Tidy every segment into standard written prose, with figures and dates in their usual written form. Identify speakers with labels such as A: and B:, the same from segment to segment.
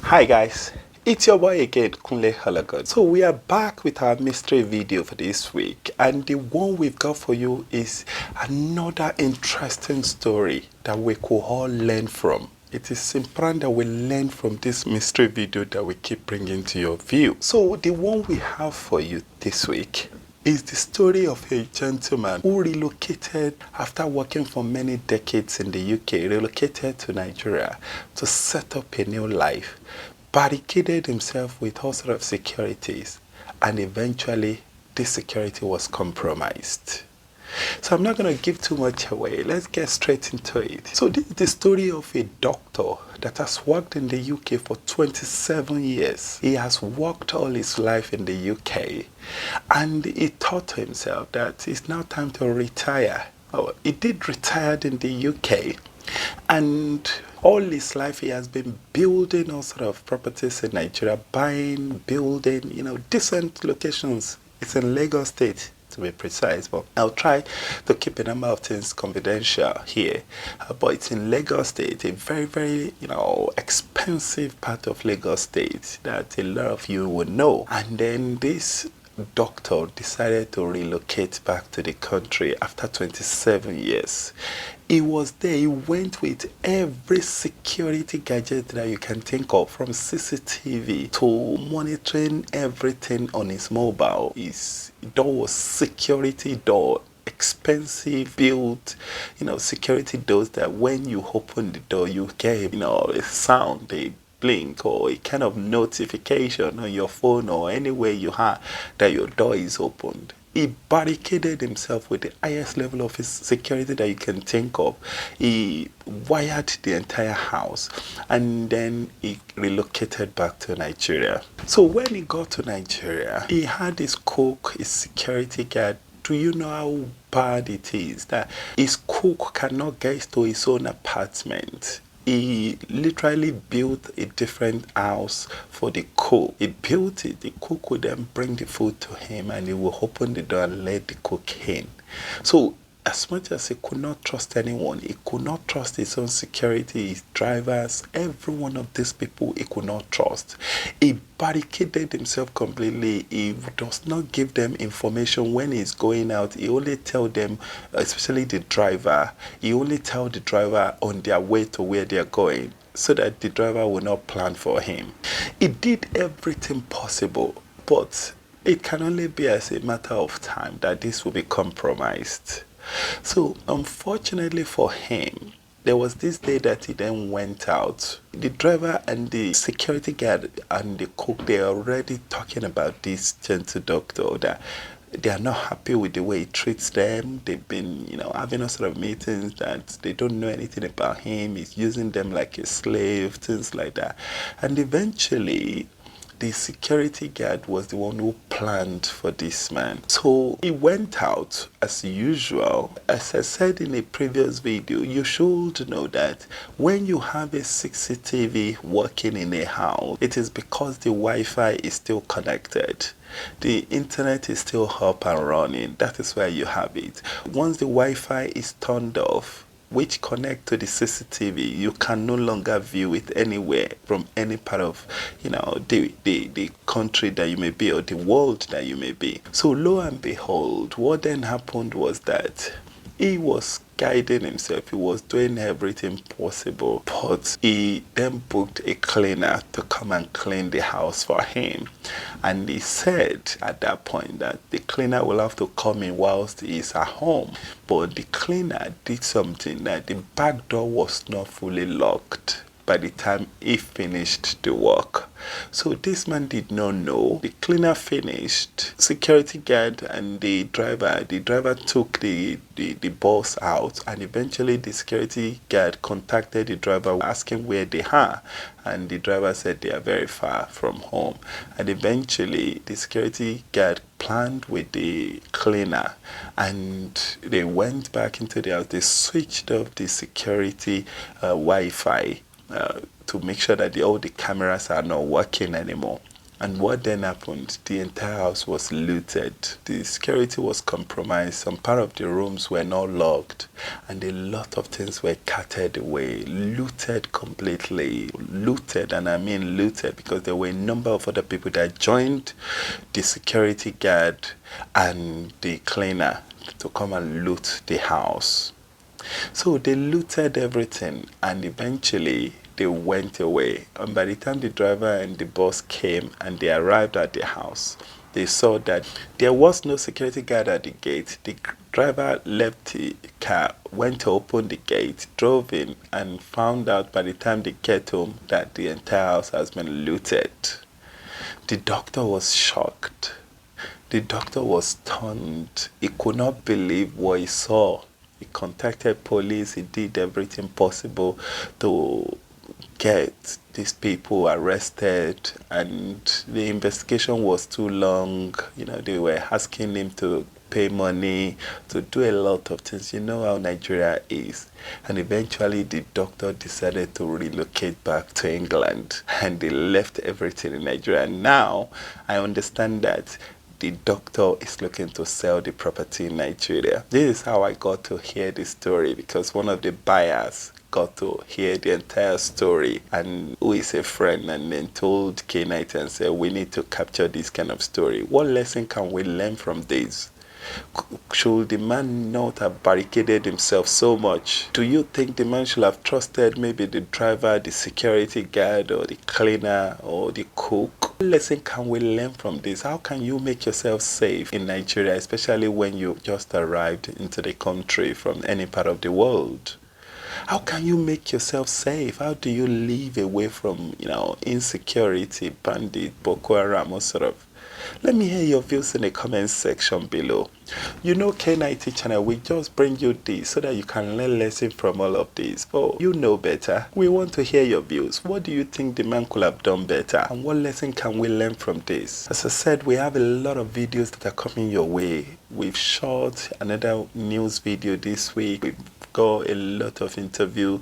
A: Hi guys, it's your boy again, Kunle Ologun. So we are back with our mystery video for this week, and the one we've got for you is another interesting story that we could all learn from. It is important that we learn from this mystery video that we keep bringing to your view. So the one we have for you this week is the story of a gentleman who relocated after working for many decades in the UK, relocated to Nigeria to set up a new life, barricaded himself with all sorts of securities, and eventually this security was compromised. So I'm not going to give too much away. Let's get straight into it. So this is the story of a doctor that has worked in the UK for 27 years. He has worked all his life in the UK, and he thought to himself that it's now time to retire. Oh, he did retire in the UK, and all his life he has been building all sort of properties in Nigeria, buying, building, decent locations. It's in Lagos State, to be precise, but I'll try to keep a number of things confidential here. But it's in Lagos State, a very, very, expensive part of Lagos State that a lot of you will know. And then this doctor decided to relocate back to the country after 27 years. He was there. He went with every security gadget that you can think of, from CCTV to monitoring everything on his mobile. His door was security door, expensive built, security doors that when you open the door, you get, a sound, a blink or a kind of notification on your phone or anywhere you have that your door is opened. He barricaded himself with the highest level of his security that you can think of. He wired the entire house, and then he relocated back to Nigeria. So when he got to Nigeria, he had his cook, his security guard. Do you know how bad it is that his cook cannot get to his own apartment? He literally built a different house for the cook. He built it. The cook would then bring the food to him, and he will open the door and let the cook in. So as much as he could not trust anyone, he could not trust his own security, his drivers, every one of these people he could not trust. He barricaded himself completely. He does not give them information when he's going out. He only tell them, especially the driver, he only tell the driver on their way to where they're going, so that the driver will not plan for him. He did everything possible, but it can only be as a matter of time that this will be compromised. So unfortunately for him, there was this day that he then went out. The driver and the security guard and the cook, they are already talking about this gentle doctor, that they are not happy with the way he treats them. They've been, having a sort of meetings that they don't know anything about him. He's using them like a slave, things like that. And eventually, the security guard was the one who planned for this man. So he went out as usual. As I said in a previous video, you should know that when you have a CCTV working in a house, it is because the Wi-Fi is still connected. The internet is still up and running. That is why you have it. Once the Wi-Fi is turned off, which connect to the CCTV, you can no longer view it anywhere from any part of, the country that you may be or the world that you may be. So lo and behold, what then happened was that he was guiding himself. He was doing everything possible, but he then booked a cleaner to come and clean the house for him. And he said at that point that the cleaner will have to come in whilst he is at home. But the cleaner did something, that the back door was not fully locked by the time he finished the work. So this man did not know. The cleaner finished. Security guard and the driver took the boss out, and eventually the security guard contacted the driver asking where they are, and the driver said they are very far from home. And eventually the security guard planned with the cleaner, and they went back into the house. They switched off the security Wi-Fi to make sure that all the cameras are not working anymore. And what then happened? The entire house was looted. The security was compromised. Some part of the rooms were not locked. And a lot of things were carted away. Looted completely. Looted, and I mean looted, because there were a number of other people that joined the security guard and the cleaner to come and loot the house. So they looted everything, and eventually they went away. And by the time the driver and the boss came and they arrived at the house, they saw that there was no security guard at the gate. The driver left the car, went to open the gate, drove in, and found out by the time they get home that the entire house has been looted. The doctor was shocked. The doctor was stunned. He could not believe what he saw. He contacted police. He did everything possible to get these people arrested, and the investigation was too long. They were asking him to pay money, to do a lot of things. You know how Nigeria is. And eventually the doctor decided to relocate back to England, and they left everything in Nigeria. Now I understand that the doctor is looking to sell the property in Nigeria. This is how I got to hear the story, because one of the buyers got to hear the entire story, and who is a friend, and then told K-Night and said, we need to capture this kind of story. What lesson can we learn from this? Should the man not have barricaded himself so much? Do you think the man should have trusted maybe the driver, the security guard, or the cleaner, or the cook? What lesson can we learn from this? How can you make yourself safe in Nigeria, especially when you just arrived into the country from any part of the world? How can you make yourself safe? How do you live away from, insecurity, bandit, Boko Haram, or sort of? Let me hear your views in the comment section below. K90 channel, we just bring you this so that you can learn lessons from all of this. But you know better. We want to hear your views. What do you think the man could have done better? And what lesson can we learn from this? As I said, we have a lot of videos that are coming your way. We've shot another news video this week. We've got a lot of interview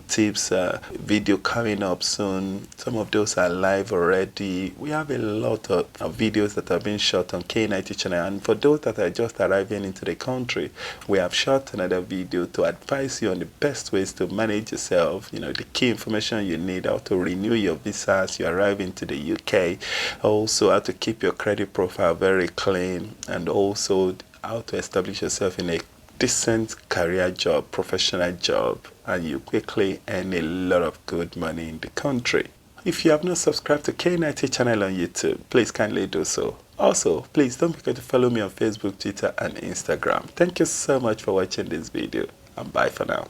A: tips video coming up soon. Some of those are live already. We have a lot of videos that have been shot on K90 channel, and for those that are just arriving into the country, we have shot another video to advise you on the best ways to manage yourself, the key information you need, how to renew your visa as you arrive into the UK, also how to keep your credit profile very clean, and also how to establish yourself in a decent career job, professional job, and you quickly earn a lot of good money in the country. If you have not subscribed to K90 channel on YouTube, please kindly do so. Also, please don't forget to follow me on Facebook, Twitter, and Instagram. Thank you so much for watching this video, and bye for now.